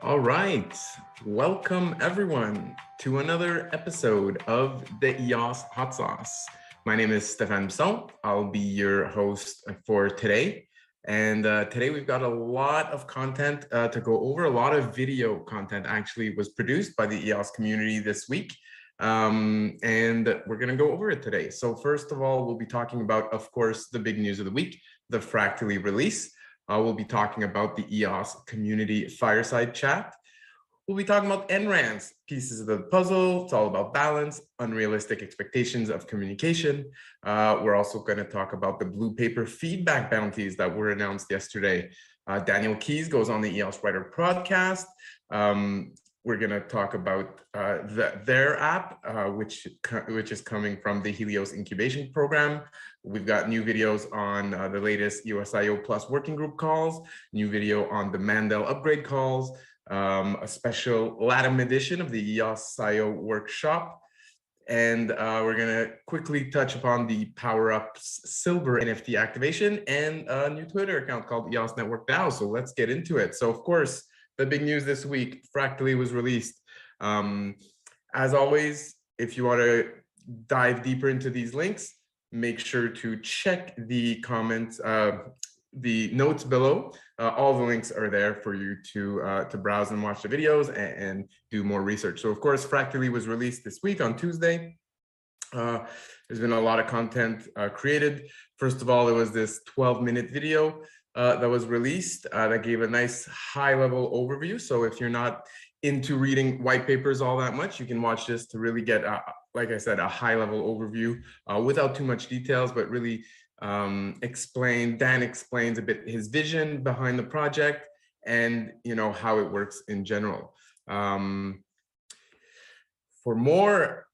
All right, welcome everyone to another episode of the EOS Hot Sauce. My name is Stéphane Bisson. I'll be your host for today. And today we've got a lot of content to go over. A lot of video content actually was produced by the EOS community this week. And we're going to go over it today. So first of all, we'll be talking about, of course, the big news of the week, the ƒractally release. We'll be talking about the EOS community Fireside Chat. We'll be talking about NRAN's pieces of the puzzle. It's all about balance, unrealistic expectations of communication. We're also going to talk about the BluePaper Feedback Bounties that were announced yesterday. Daniel Keys goes on the EOS Writer podcast. We're going to talk about their app, which is coming from the Helios Incubation program. We've got new videos on the latest EOSIO Plus working group calls, new video on the Mandel upgrade calls, a special LATAM edition of the EOSIO workshop. And we're going to quickly touch upon the PowerUp's silver NFT activation and a new Twitter account called EOS Network DAO. So let's get into it. So of course, the big news this week, ƒractally was released. As always, if you want to dive deeper into these links, make sure to check the comments, the notes below. All the links are there for you to browse and watch the videos and do more research. So of course, ƒractally was released this week on Tuesday. There's been a lot of content created. First of all, there was this 12-minute video that was released that gave a nice high-level overview. So if you're not into reading white papers all that much, you can watch this to really get, like I said, a high-level overview without too much details, but really Dan explains a bit his vision behind the project and how it works in general. For more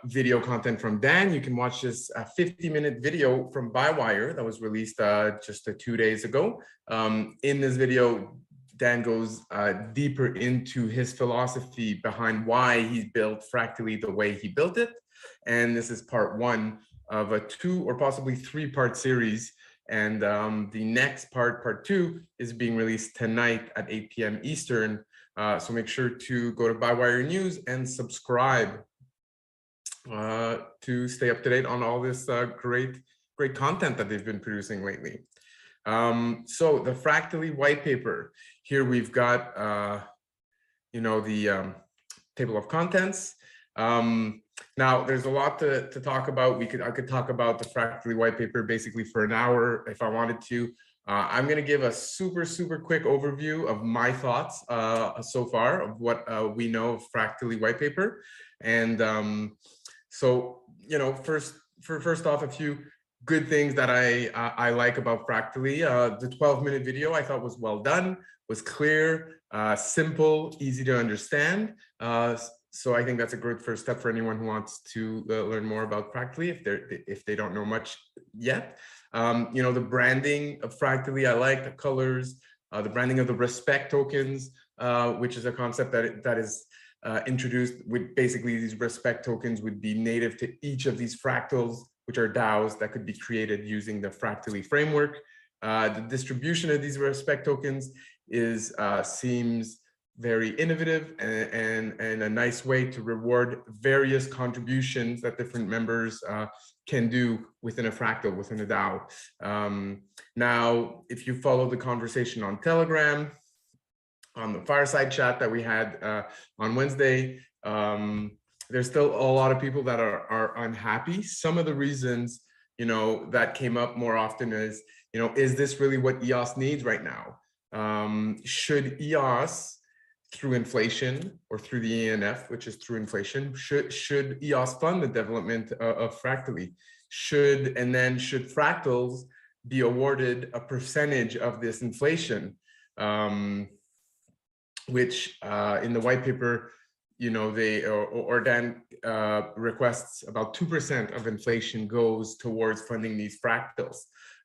video content from Dan, you can watch this 50-minute video from Bywire that was released just 2 days ago. In this video, Dan goes deeper into his philosophy behind why he's built ƒractally the way he built it. And this is part one of a 2 or possibly 3-part series. And the next part 2, is being released tonight at 8 p.m. Eastern. So make sure to go to Bywire News and subscribe to stay up to date on all this great content that they've been producing lately. So the ƒractally white paper, here we've got, the table of contents. Now there's a lot to talk about. I could talk about the ƒractally white paper basically for an hour if I wanted to. I'm going to give a super quick overview of my thoughts so far of what we know of ƒractally white paper. And so, first off, a few good things that I like about ƒractally. The 12-minute video I thought was well done, was clear, simple, easy to understand. So I think that's a good first step for anyone who wants to learn more about ƒractally if they don't know much yet. You know, the branding of ƒractally, I like the colors, the branding of the respect tokens, which is a concept that is introduced with basically these respect tokens would be native to each of these fractals, which are DAOs that could be created using the ƒractally framework. The distribution of these respect tokens is seems very innovative and a nice way to reward various contributions that different members can do within a fractal, within a DAO. Now, if you follow the conversation on Telegram, on the Fireside Chat that we had on Wednesday, there's still a lot of people that are unhappy. Some of the reasons, you know, that came up more often is, you know, is this really what EOS needs right now? Should EOS, through inflation or through the ENF, which is through inflation, should EOS fund the development of ƒractally? Should fractals be awarded a percentage of this inflation? Which in the white paper, you know, Dan requests about 2% of inflation goes towards funding these fractals.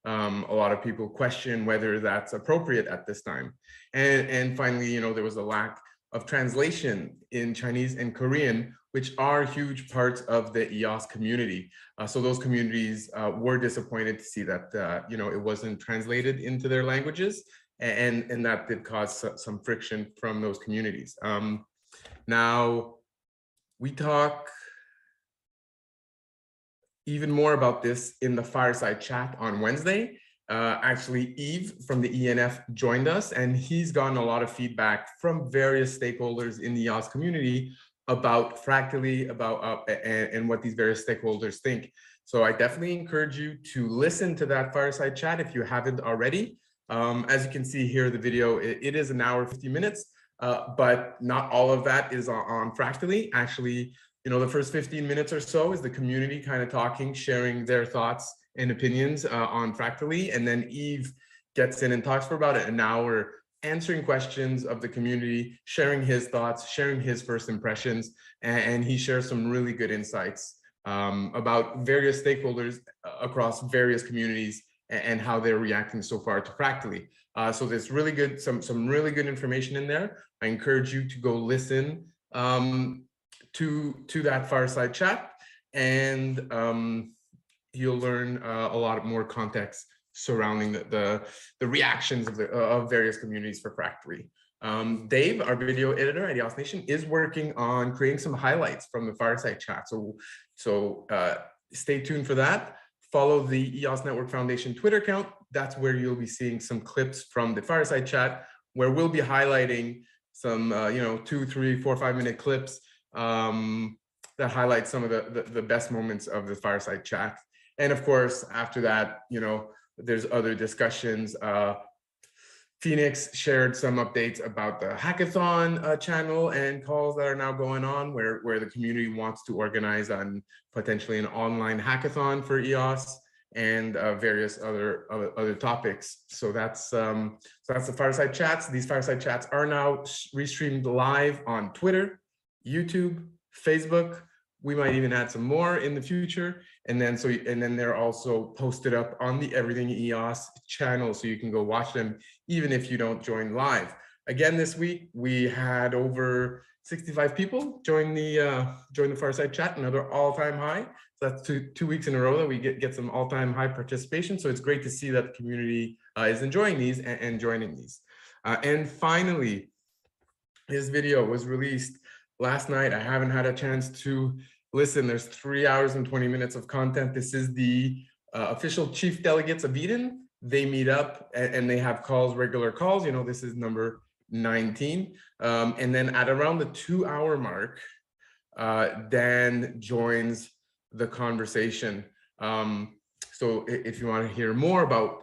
A lot of people question whether that's appropriate at this time. And finally, you know, there was a lack of translation in Chinese and Korean, which are huge parts of the EOS community. So those communities were disappointed to see that, you know, it wasn't translated into their languages, and that did cause some friction from those communities. Now, we talk even more about this in the Fireside Chat on Wednesday. Actually, Yves from the ENF joined us, and he's gotten a lot of feedback from various stakeholders in the EOS community about ƒractally, and what these various stakeholders think. So I definitely encourage you to listen to that Fireside Chat if you haven't already. As you can see here, the video, it is an hour, 50 minutes, but not all of that is on ƒractally. Actually, you know, the first 15 minutes or so is the community kind of talking, sharing their thoughts and opinions on ƒractally. And then Yves gets in and talks for about an hour, answering questions of the community, sharing his thoughts, sharing his first impressions. And he shares some really good insights about various stakeholders across various communities and how they're reacting so far to ƒractally. So there's really good, some really good information in there. I encourage you to go listen to that Fireside Chat, and you'll learn a lot more context surrounding the reactions of various communities for ƒractally. Dave, our video editor at EOS Nation, is working on creating some highlights from the Fireside Chat. So stay tuned for that. Follow the EOS Network Foundation Twitter account. That's where you'll be seeing some clips from the Fireside Chat, where we'll be highlighting some, you know, 2, 3, 4, 5-minute clips that highlight some of the best moments of the Fireside Chat. And of course, after that, you know, there's other discussions. Phoenix shared some updates about the hackathon channel and calls that are now going on, where the community wants to organize on potentially an online hackathon for EOS and various other topics. So that's the Fireside Chats. These Fireside Chats are now restreamed live on Twitter, YouTube, Facebook. We might even add some more in the future. And then they're also posted up on the Everything EOS channel, so you can go watch them even if you don't join live. Again, this week we had over 65 people join the Fireside Chat, another all-time high. So that's two weeks in a row that we get some all-time high participation. So it's great to see that the community is enjoying these and joining these. And finally, this video was released last night. I haven't had a chance to listen. There's 3 hours and 20 minutes of content. This is the official chief delegates of Eden. They meet up and they have calls, regular calls. You know, this is number 19. And then at around the 2-hour mark, Dan joins the conversation. So if you want to hear more about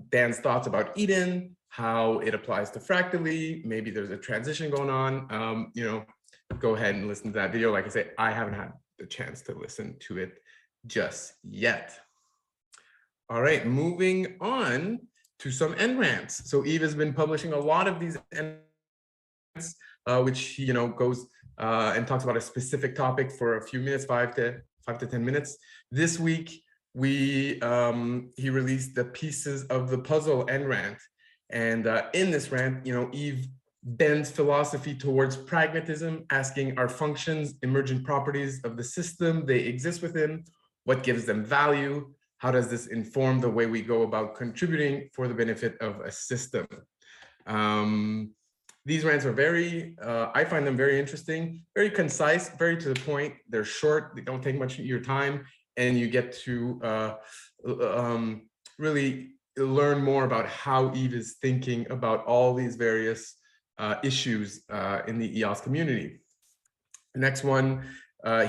Dan's thoughts about Eden, how it applies to ƒractally, maybe there's a transition going on, you know, go ahead and listen to that video. Like I say, I haven't had the chance to listen to it just yet. All right, moving on to some end rants. So Yves has been publishing a lot of these end rants, which, you know, goes and talks about a specific topic for a few minutes, 5 to 10 minutes. This week, he released the pieces of the puzzle and rant. And in this rant, Eve bends philosophy towards pragmatism, asking, are functions emergent properties of the system they exist within? What gives them value? How does this inform the way we go about contributing for the benefit of a system? These rants are I find them very interesting, very concise, very to the point. They're short, they don't take much of your time, and you get to really learn more about how Eve is thinking about all these various issues in the EOS community. The next one,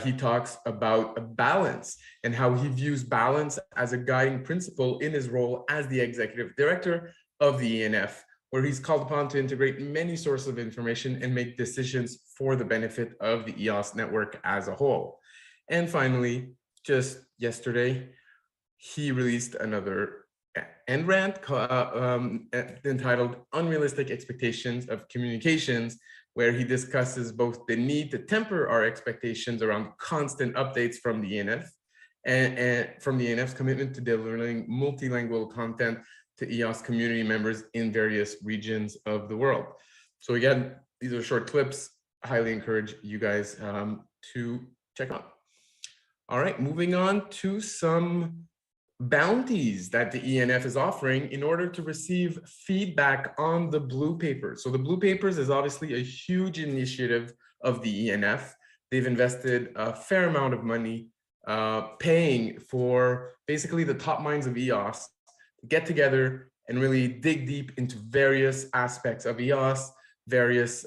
he talks about a balance and how he views balance as a guiding principle in his role as the executive director of the ENF, where he's called upon to integrate many sources of information and make decisions for the benefit of the EOS network as a whole. And finally, just yesterday, he released another end rant entitled Unrealistic Expectations of Communications, where he discusses both the need to temper our expectations around constant updates from the ENF and from the ENF's commitment to delivering multilingual content to EOS community members in various regions of the world. So again, these are short clips. I highly encourage you guys to check out. All right, moving on to some bounties that the ENF is offering in order to receive feedback on the Blue Paper. So the Blue Papers is obviously a huge initiative of the ENF. They've invested a fair amount of money paying for basically the top minds of EOS to get together and really dig deep into various aspects of EOS, various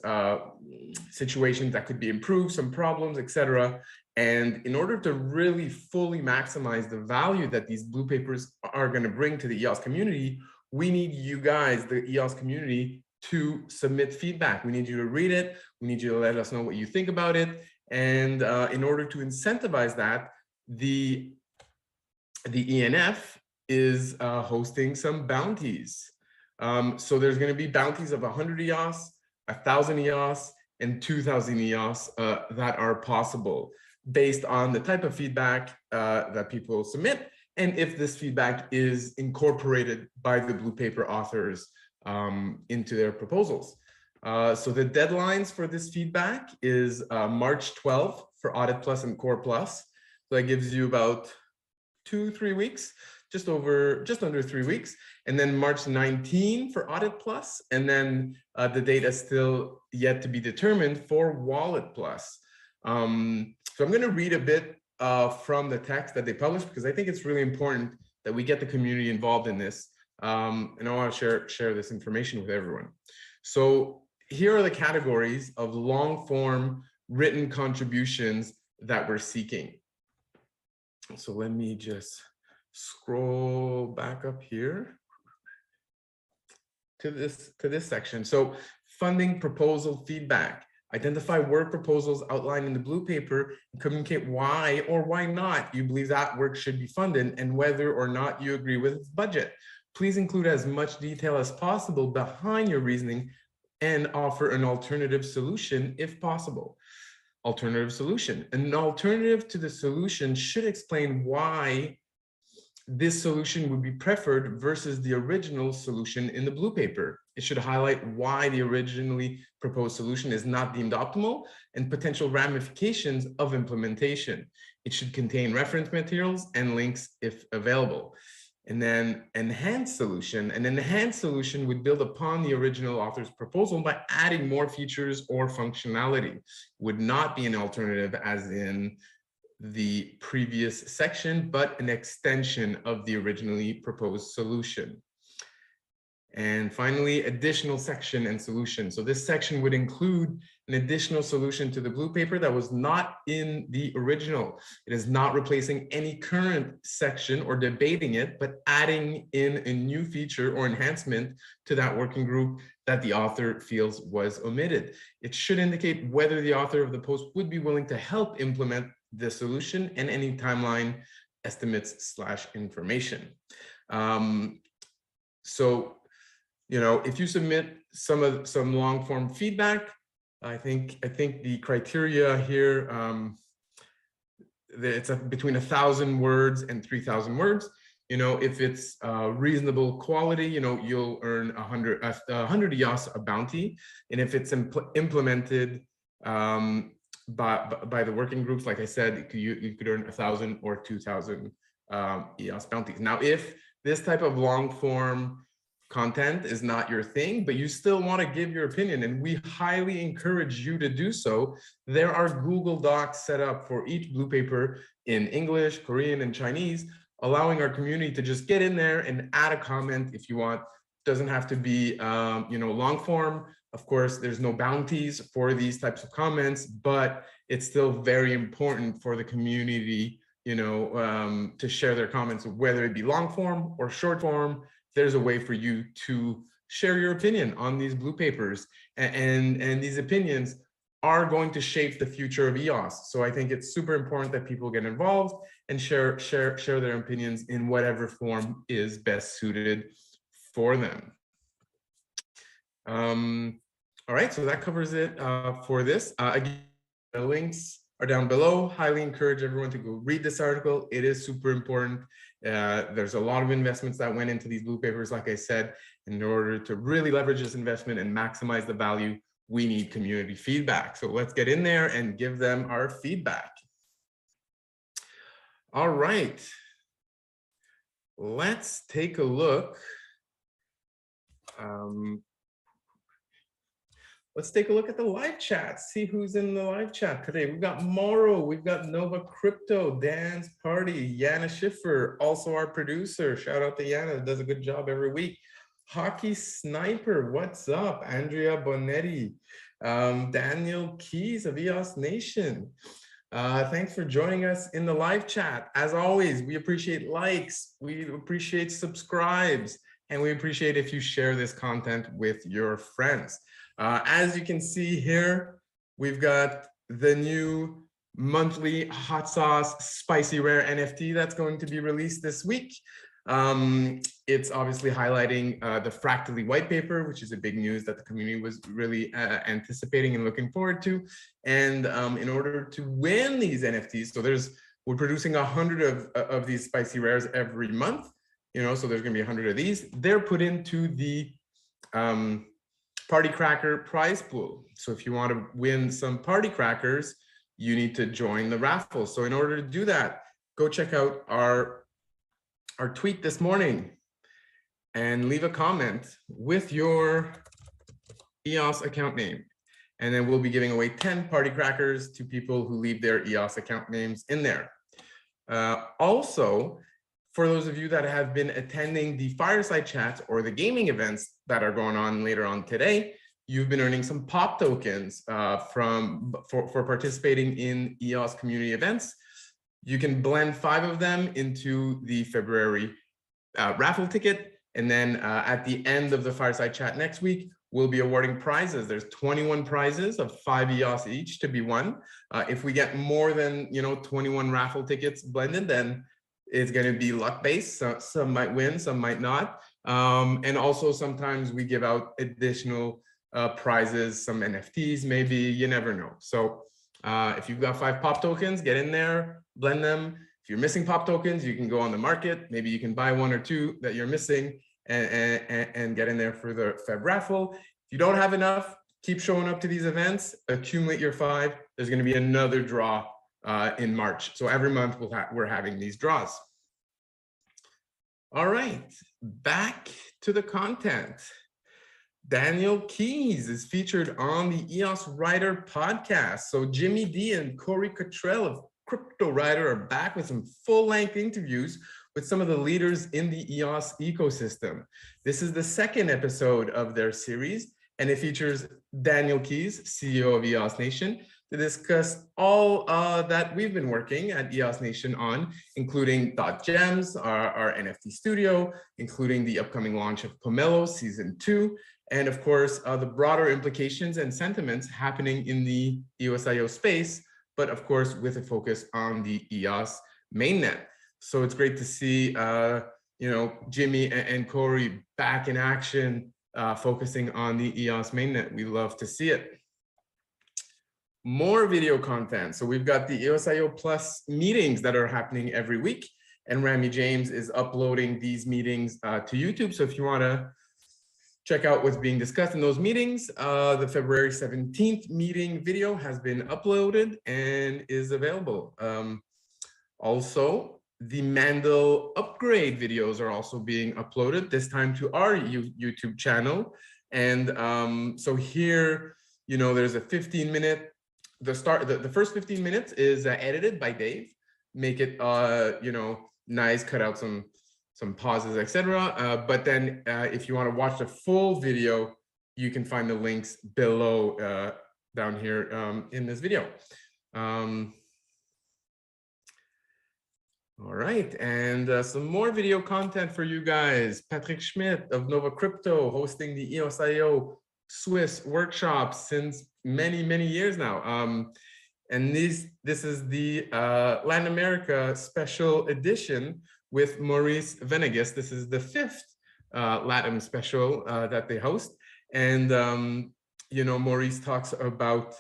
situations that could be improved, some problems, etc. And in order to really fully maximize the value that these Blue Papers are going to bring to the EOS community, we need you guys, the EOS community, to submit feedback. We need you to read it. We need you to let us know what you think about it. And in order to incentivize that, the ENF is hosting some bounties. So there's going to be bounties of 100 EOS, 1,000 EOS, and 2,000 EOS that are possible, based on the type of feedback that people submit, and if this feedback is incorporated by the Blue Paper authors into their proposals. So the deadlines for this feedback is March 12th for Audit Plus and Core Plus. So that gives you about 2-3 weeks, just under 3 weeks. And then March 19 for Audit Plus, and then the date is still yet to be determined for Wallet Plus. So I'm going to read a bit from the text that they published, because I think it's really important that we get the community involved in this. And I want to share this information with everyone. So here are the categories of long form written contributions that we're seeking. So let me just scroll back up here to this section. So funding proposal feedback. Identify work proposals outlined in the Blue Paper and communicate why or why not you believe that work should be funded and whether or not you agree with its budget. Please include as much detail as possible behind your reasoning and offer an alternative solution if possible. Alternative solution. An alternative to the solution should explain why this solution would be preferred versus the original solution in the Blue Paper. It should highlight why the originally proposed solution is not deemed optimal and potential ramifications of implementation. It should contain reference materials and links if available. And then enhanced solution. An enhanced solution would build upon the original author's proposal by adding more features or functionality. Would not be an alternative as in the previous section, but an extension of the originally proposed solution. And finally, additional section and solution. So this section would include an additional solution to the Blue Paper that was not in the original. It is not replacing any current section or debating it, but adding in a new feature or enhancement to that working group that the author feels was omitted. It should indicate whether the author of the post would be willing to help implement the solution and any timeline estimates / information. So, you know, if you submit some long form feedback, I think the criteria here, it's between 1,000 words and 3,000 words. You know, if it's reasonable quality, you know, you'll earn 100 EOS a bounty, and if it's implemented by the working groups, like I said, you could earn 1,000 or 2,000 EOS bounties. Now, if this type of long form content is not your thing, but you still want to give your opinion, and we highly encourage you to do so, there are Google Docs set up for each BluePaper in English, Korean, and Chinese, allowing our community to just get in there and add a comment if you want. Doesn't have to be you know, long form. Of course, there's no bounties for these types of comments, but it's still very important for the community, you know, to share their comments, whether it be long form or short form. There's a way for you to share your opinion on these BluePapers, and these opinions are going to shape the future of EOS. So I think it's super important that people get involved and share their opinions in whatever form is best suited for them. All right, so that covers it for this. Again, the links are down below. Highly encourage everyone to go read this article. It is super important. There's a lot of investments that went into these BluePapers, like I said. In order to really leverage this investment and maximize the value, we need community feedback. So let's get in there and give them our feedback. All right, let's take a look. Let's take a look at the live chat, see who's in the live chat today. We've got Mauro, we've got Nova Crypto, Dan's Party, Yana Schiffer, also our producer. Shout out to Yana, does a good job every week. Hockey Sniper, what's up? Andrea Bonetti, Daniel Keys of EOS Nation. Thanks for joining us in the live chat. As always, we appreciate likes, we appreciate subscribes, and we appreciate if you share this content with your friends. As you can see here, we've got the new monthly hot sauce spicy rare NFT that's going to be released this week. It's obviously highlighting the ƒractally white paper, which is a big news that the community was really anticipating and looking forward to. And in order to win these NFTs, so we're producing 100 of these spicy rares every month, you know, so there's going to be 100 of these. They're put into the Party Cracker prize pool. So if you want to win some Party Crackers, you need to join the raffle. So in order to do that, go check out our tweet this morning and leave a comment with your EOS account name. And then we'll be giving away 10 Party Crackers to people who leave their EOS account names in there. Also, for those of you that have been attending the Fireside Chat or the gaming events that are going on later on today, you've been earning some POP tokens for participating in EOS community events. You can blend 5 of them into the February raffle ticket. And then at the end of the Fireside Chat next week, we'll be awarding prizes. There's 21 prizes of 5 EOS each to be won. If we get more than 21 raffle tickets blended, then it's going to be luck based. So some might win, some might not. And also sometimes we give out additional prizes, some NFTs, maybe, you never know. So if you've got 5 pop tokens, get in there, blend them. If you're missing pop tokens, you can go on the market. Maybe you can buy 1 or 2 that you're missing and get in there for the Feb raffle. If you don't have enough, keep showing up to these events, accumulate your 5. There's going to be another draw in March. So every month we're having these draws. All right, back to the content. Daniel Keys is featured on the EOS Writer podcast. So Jimmy D and Corey Cottrell of Crypto Writer are back with some full-length interviews with some of the leaders in the EOS ecosystem. This is the 2nd episode of their series, and it features Daniel Keys, CEO of EOS Nation, to discuss all that we've been working at EOS Nation on, including .gems, our NFT studio, including the upcoming launch of Pomelo Season 2, and of course, the broader implications and sentiments happening in the EOSIO space, but of course, with a focus on the EOS mainnet. So it's great to see, Jimmy and Corey back in action, focusing on the EOS mainnet. We love to see it. more video content. So we've got the EOSIO Plus meetings that are happening every week, and Rami James is uploading these meetings to YouTube. So if you want to check out what's being discussed in those meetings, the February 17th meeting video has been uploaded and is available. Also, the Mandel upgrade videos are also being uploaded, this time to our YouTube channel. And so here, you know, there's a 15-minute, the first 15 minutes is edited by Dave, make it, you know, nice, cut out some pauses, etc. But then if you want to watch the full video, you can find the links below down here in this video. All right, and some more video content for you guys. Patrick Schmidt of Nova Crypto hosting the EOSIO Swiss workshops since many years now. And this is the Latin America special edition with Maurice Venegas. This is the 5th LATAM special that they host. And, you know, Maurice talks about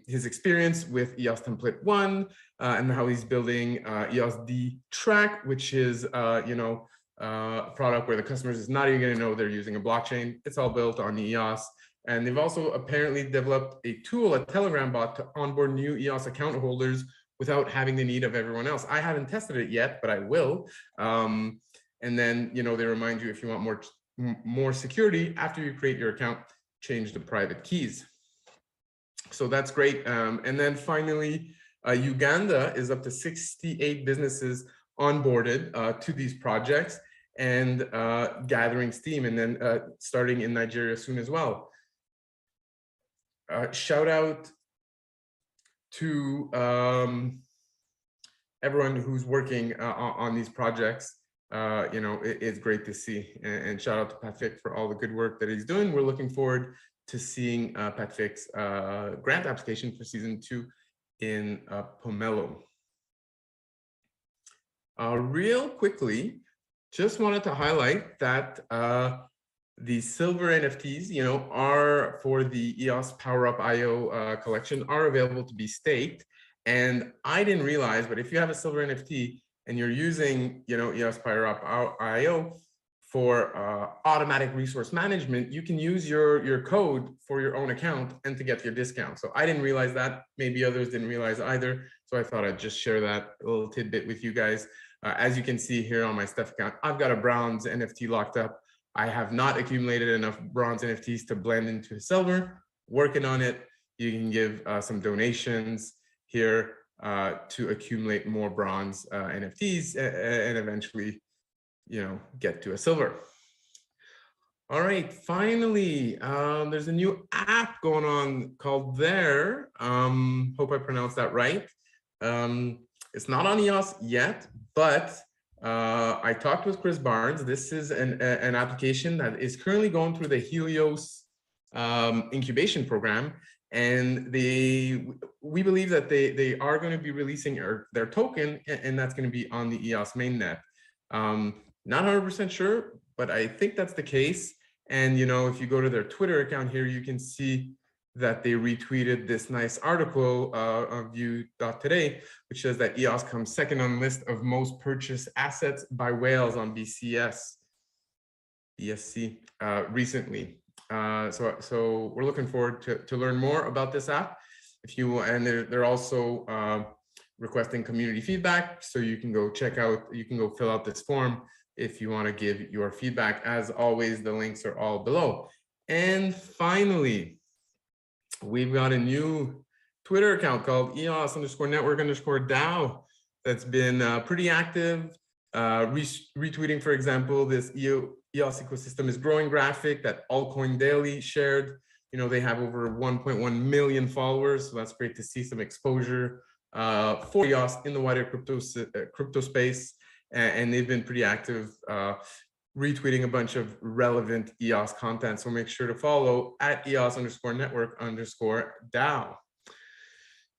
his experience with EOS Template 1 and how he's building EOS D Track, which is, you know, a product where the customers is not even going to know they're using a blockchain. It's all built on EOS. And they've also apparently developed a tool, a Telegram bot, to onboard new EOS account holders without having the need of everyone else. I haven't tested it yet, but I will. And then, you know, they remind you if you want more security after you create your account, change the private keys. So that's great. And then finally, Uganda is up to 68 businesses onboarded to these projects and gathering steam, and then starting in Nigeria soon as well. Shout out to everyone who's working on these projects. You know, it's great to see, and shout out to Patrick for all the good work that he's doing. We're looking forward to seeing Patrick's grant application for season 2 in Pomelo. Real quickly, just wanted to highlight that the silver NFTs, you know, are for the EOS PowerUp IO collection, are available to be staked. And I didn't realize, but if you have a silver NFT and you're using, you know, EOS PowerUp IO for automatic resource management, you can use your code for your own account and to get your discount. So I didn't realize that. Maybe others didn't realize either. So I thought I'd just share that little tidbit with you guys. As you can see here on my Steph account, I've got a bronze NFT locked up. I have not accumulated enough bronze NFTs to blend into a silver. Working on it. You can give some donations here to accumulate more bronze NFTs and eventually, you know, get to a silver. All right, finally, there's a new app going on called There. Hope I pronounced that right. It's not on EOS yet, but I talked with Chris Barnes. This is an application that is currently going through the Helios incubation program. And we believe that they are going to be releasing their token, and that's going to be on the EOS mainnet. Not 100% sure, but I think that's the case. And, you know, if you go to their Twitter account here, you can see that they retweeted this nice article of View.today, which says that EOS comes second on the list of most purchased assets by whales on BSC recently. So we're looking forward to learn more about this app. And they're also requesting community feedback, so you can go fill out this form if you want to give your feedback. As always, the links are all below. And finally, we've got a new Twitter account called EOS_network_DAO that's been pretty active, retweeting, for example, this EOS ecosystem is growing graphic that Altcoin Daily shared. You know, they have over 1.1 million followers, so that's great to see some exposure for EOS in the wider crypto space. And they've been pretty active, retweeting a bunch of relevant EOS content. So make sure to follow at EOS_network_DAO.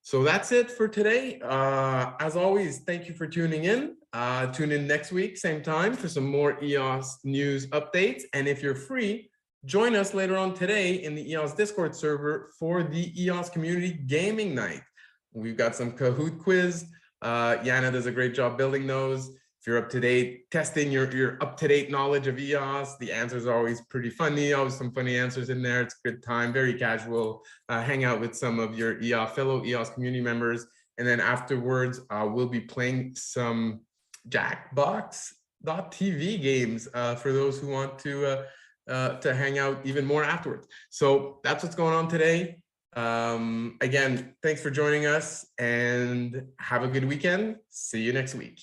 So that's it for today. As always, thank you for tuning in. Tune in next week, same time, for some more EOS news updates. And if you're free, Join us later on today in the EOS Discord server for the EOS Community Gaming Night. We've got some Kahoot quiz. Yana does a great job building those. If you're up to date, testing your up-to-date knowledge of EOS, the answers are always pretty funny, always some funny answers in there. It's a good time, very casual. Hang out with some of your fellow EOS community members. And then afterwards, we'll be playing some Jackbox.tv games for those who want to hang out even more afterwards. So that's what's going on today. Again, thanks for joining us and have a good weekend. See you next week.